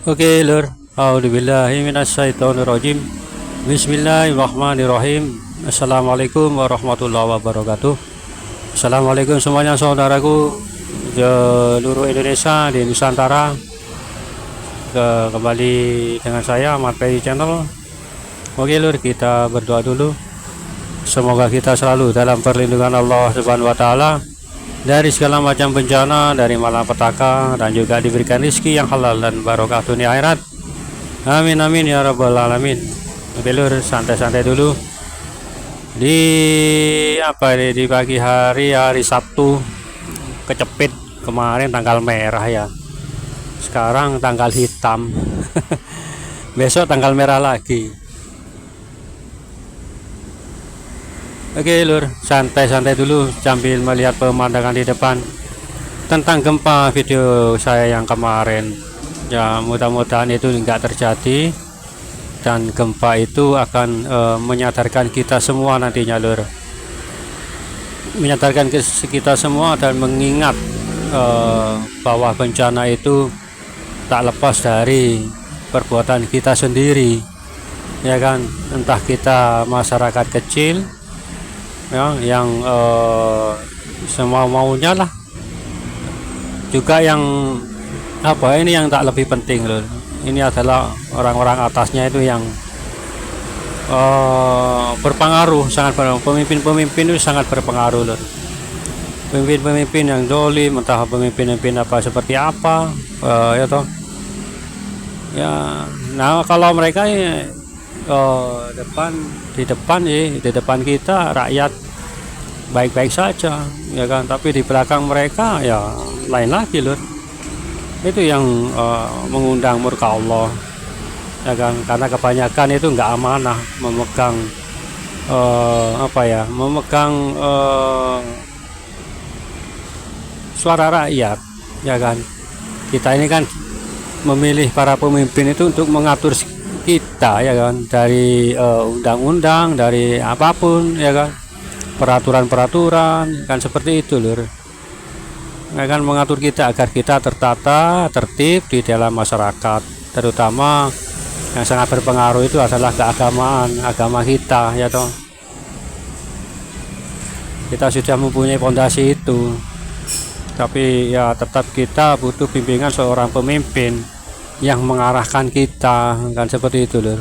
Oke, Lur. A'udzubillahi minasyaitonirrajim. Bismillahirrahmanirrahim. Assalamualaikum warahmatullahi wabarakatuh. Assalamualaikum semuanya saudaraku seluruh Indonesia di Nusantara. Kembali dengan saya Ahmad Pei Channel. Oke, Lur, kita berdoa dulu. Semoga kita selalu dalam perlindungan Allah Subhanahu wa taala dari segala macam bencana, dari malapetaka, dan juga diberikan rezeki yang halal dan barokah dunia akhirat. Amin amin ya rabbal alamin. Oke, Lur, santai-santai dulu di di pagi hari Sabtu. Kecepit kemarin tanggal merah ya, sekarang tanggal hitam. Besok tanggal merah lagi. Oke, Lur, santai-santai dulu sambil melihat pemandangan di depan. Tentang gempa video saya yang kemarin, ya mudah-mudahan itu enggak terjadi, dan gempa itu akan menyadarkan kita semua nantinya, Lur. Menyadarkan kita semua dan mengingat bahwa bencana itu tak lepas dari perbuatan kita sendiri, ya kan? Entah kita masyarakat kecil ya, yang semau-maunya lah, juga yang ini yang tak lebih penting loh. Ini adalah orang-orang atasnya itu yang berpengaruh, sangat pemimpin-pemimpin itu sangat berpengaruh loh. Pemimpin-pemimpin yang dolim, entah pemimpin-pemimpin apa seperti apa, ya toh ya. Nah, kalau mereka di depan kita rakyat baik-baik saja, ya kan, tapi di belakang mereka ya lain lagi, Lur. Itu yang mengundang murka Allah, ya kan, karena kebanyakan itu nggak amanah memegang suara rakyat, ya kan. Kita ini kan memilih para pemimpin itu untuk mengatur kita, ya kan, dari undang-undang, dari apapun, ya kan, peraturan-peraturan kan seperti itu, Lur, ya kan, mengatur kita agar kita tertata tertib di dalam masyarakat. Terutama yang sangat berpengaruh itu adalah keagamaan, agama kita, ya toh. Kita sudah mempunyai fondasi itu, tapi ya tetap kita butuh bimbingan seorang pemimpin yang mengarahkan kita, kan seperti itu, Lur.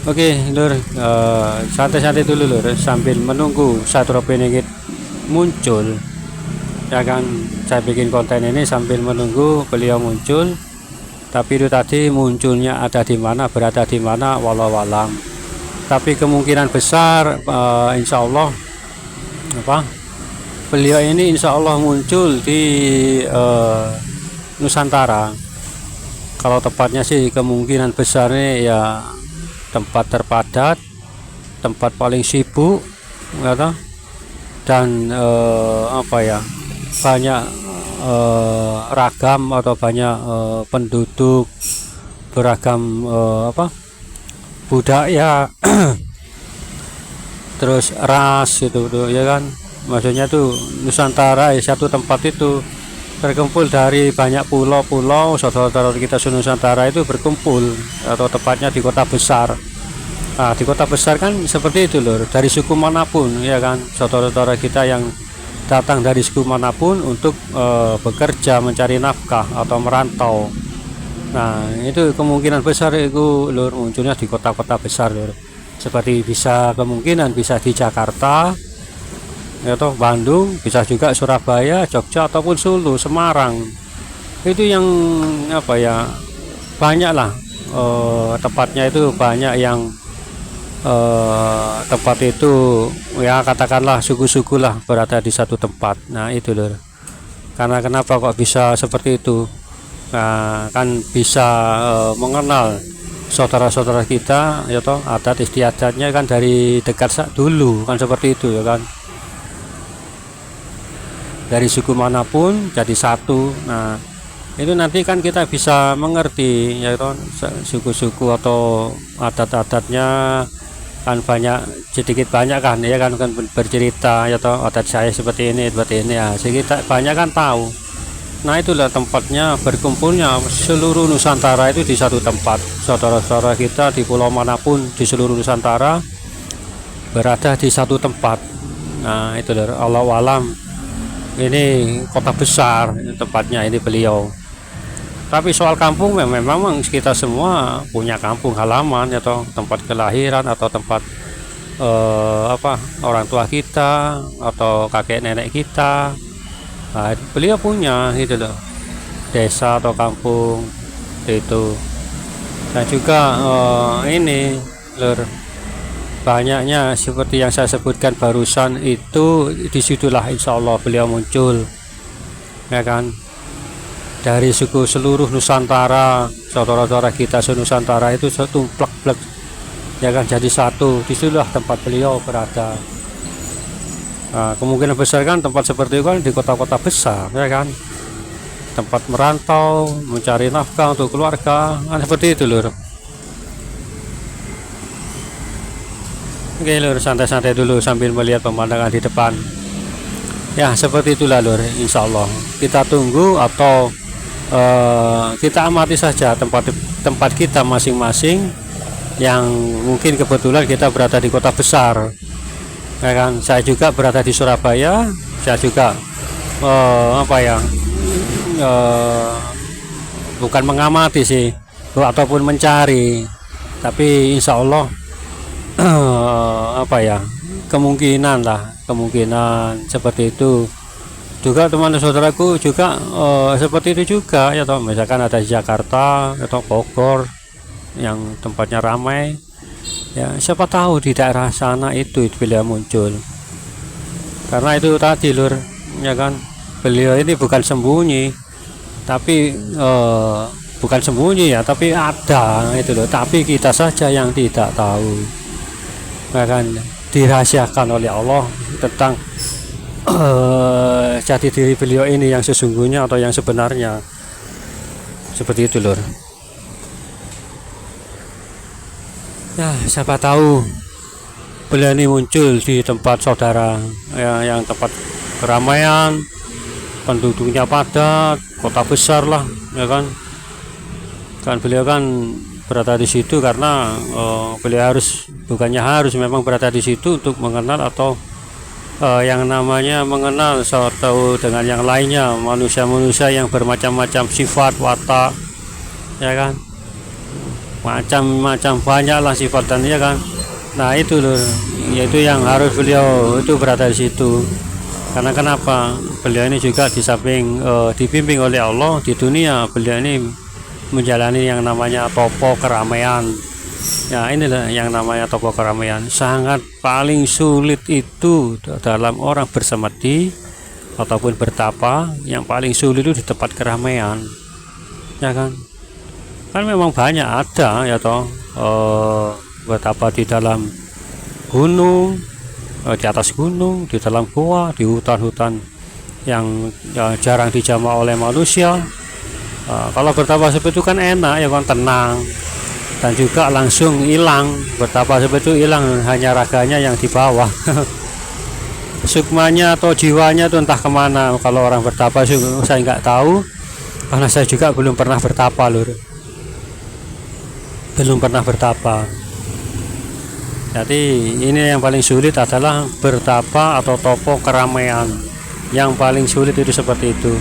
Oke, Lur, santai-santai dulu, Lur, sambil menunggu Satrio Piningit muncul, ya kan. Saya bikin konten ini sambil menunggu beliau muncul, tapi itu tadi munculnya ada di mana, berada di mana, walau alam. Tapi kemungkinan besar insya Allah beliau ini insya Allah muncul di Nusantara. Kalau tepatnya sih kemungkinan besarnya ya tempat terpadat, tempat paling sibuk, ya, dan banyak ragam atau banyak penduduk beragam budaya, terus ras itu, ya kan. Maksudnya tuh Nusantara ya, satu tempat itu berkumpul dari banyak pulau-pulau. Saudara-saudara kita Nusantara itu berkumpul, atau tepatnya di kota besar. Nah, di kota besar kan seperti itu, Lur, dari suku manapun, ya kan, saudara-saudara kita yang datang dari suku manapun untuk bekerja, mencari nafkah atau merantau. Nah, itu kemungkinan besar itu, Lur, munculnya di kota-kota besar, Lur. Seperti kemungkinan bisa di Jakarta, atau Bandung, bisa juga Surabaya, Jogja, ataupun Solo, Semarang. Itu yang banyak lah, tepatnya itu banyak yang tempat itu, ya katakanlah suku-suku lah berada di satu tempat. Nah, itu, Lur. Karena kenapa kok bisa seperti itu? Nah, kan bisa mengenal saudara-saudara kita, ya toh, adat istiadatnya kan dari dekat dulu, kan seperti itu, ya kan. Dari suku manapun jadi satu. Nah, itu nanti kan kita bisa mengerti, ya toh, suku-suku atau adat-adatnya kan banyak, sedikit banyak kan, ya kan, bercerita, ya toh, adat saya seperti ini ya, sehingga kita banyak kan tahu. Nah itulah tempatnya berkumpulnya seluruh Nusantara itu di satu tempat. Saudara-saudara kita di pulau manapun di seluruh Nusantara berada di satu tempat. Nah itu Allah alam, ini kota besar tempatnya ini beliau. Tapi soal kampung memang kita semua punya kampung halaman atau tempat kelahiran atau tempat orang tua kita atau kakek nenek kita. Nah, beliau punya gitu loh, desa atau kampung itu. Dan juga ini lur, banyaknya seperti yang saya sebutkan barusan itu, disitulah insya Allah beliau muncul, ya kan, dari suku seluruh Nusantara. Saudara-saudara kita se-Nusantara itu satu plek-plek, ya kan, jadi satu. Disitulah tempat beliau berada. Nah, kemungkinan besar kan tempat seperti itu kan di kota-kota besar, ya kan, tempat merantau mencari nafkah untuk keluarga kan, seperti itu lur. Oke lur, santai-santai dulu sambil melihat pemandangan di depan. Ya seperti itulah lur, insya Allah kita tunggu atau kita amati saja tempat kita masing-masing, yang mungkin kebetulan kita berada di kota besar, ya kan. Saya juga berada di Surabaya, saya juga bukan mengamati sih ataupun mencari, tapi insya Allah kemungkinan seperti itu juga. Teman saudaraku juga seperti itu juga ya toh, misalkan ada di Jakarta atau Bogor yang tempatnya ramai, ya siapa tahu di daerah sana itu beliau muncul. Karena itu tadi lur, ya kan, beliau ini bukan sembunyi, tapi bukan sembunyi ya, tapi ada itu loh, tapi kita saja yang tidak tahu, ya kan, dirahasiakan oleh Allah tentang jati diri beliau ini yang sesungguhnya atau yang sebenarnya, seperti itu lur. Ya siapa tahu beliau ini muncul di tempat saudara, ya, yang tempat keramaian, penduduknya padat, kota besar lah, ya kan. Kan beliau kan berada di situ karena beliau memang berada di situ untuk mengenal atau yang namanya mengenal satu dengan yang lainnya, manusia-manusia yang bermacam-macam sifat watak, ya kan, macam-macam banyaklah sifat dan, ya kan. Nah itu loh, yaitu yang harus beliau itu berada di situ. Karena kenapa? Beliau ini juga di samping dibimbing oleh Allah di dunia, beliau ini menjalani yang namanya topo keramaian. Ya inilah yang namanya topo keramaian. Sangat paling sulit itu dalam orang bersemedi ataupun bertapa, yang paling sulit itu di tempat keramaian, ya kan. Kan memang banyak ada ya toh, bertapa di dalam gunung, di atas gunung, di dalam gua, di hutan-hutan yang jarang dijamah oleh manusia. Kalau bertapa seperti itu kan enak ya kan, tenang, dan juga langsung hilang. Bertapa seperti itu hilang, hanya raganya yang di bawah. Sukmanya atau jiwanya itu entah kemana. Kalau orang bertapa saya nggak tahu, karena saya juga belum pernah bertapa lur, belum pernah bertapa. Jadi ini yang paling sulit adalah bertapa atau topo keramaian. Yang paling sulit itu seperti itu,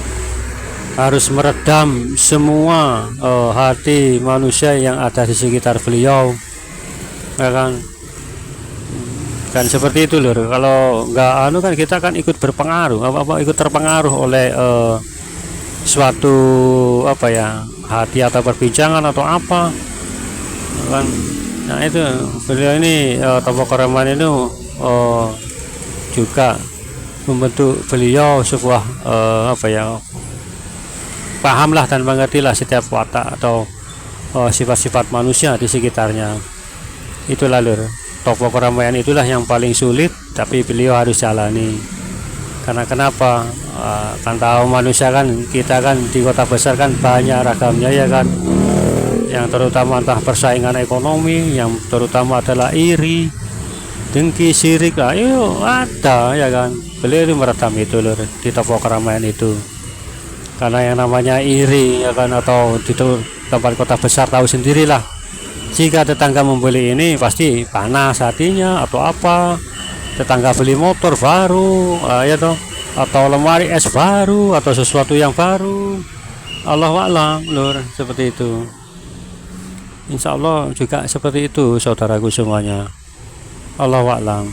harus meredam semua hati manusia yang ada di sekitar beliau, ya kan. Kan seperti itu lur. Kalau nggak kan kita kan ikut berpengaruh, ikut terpengaruh oleh suatu hati atau perbincangan atau apa kan. Nah itu beliau ini topo keramaian itu juga membentuk beliau sebuah pahamlah dan mengertilah setiap watak atau sifat-sifat manusia di sekitarnya. Itulah lur, topo keramaian itulah yang paling sulit, tapi beliau harus jalani. Karena kenapa? Kan tahu manusia kan, kita kan di kota besar kan banyak ragamnya ya kan, yang terutama entah persaingan ekonomi, yang terutama adalah iri, dengki, sirik lah, itu ada ya kan. Beliau itu meredam itu lur, di topo keramaian itu. karena yang namanya iri ya kan, atau di tempat kota besar tahu sendirilah, jika tetangga membeli ini pasti panas hatinya atau apa, tetangga beli motor baru ya toh, atau lemari es baru atau sesuatu yang baru. Allah a'lam lur, seperti itu. Insya Allah juga seperti itu saudaraku semuanya. Allah a'lam.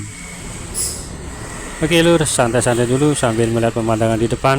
Oke lur, santai-santai dulu sambil melihat pemandangan di depan.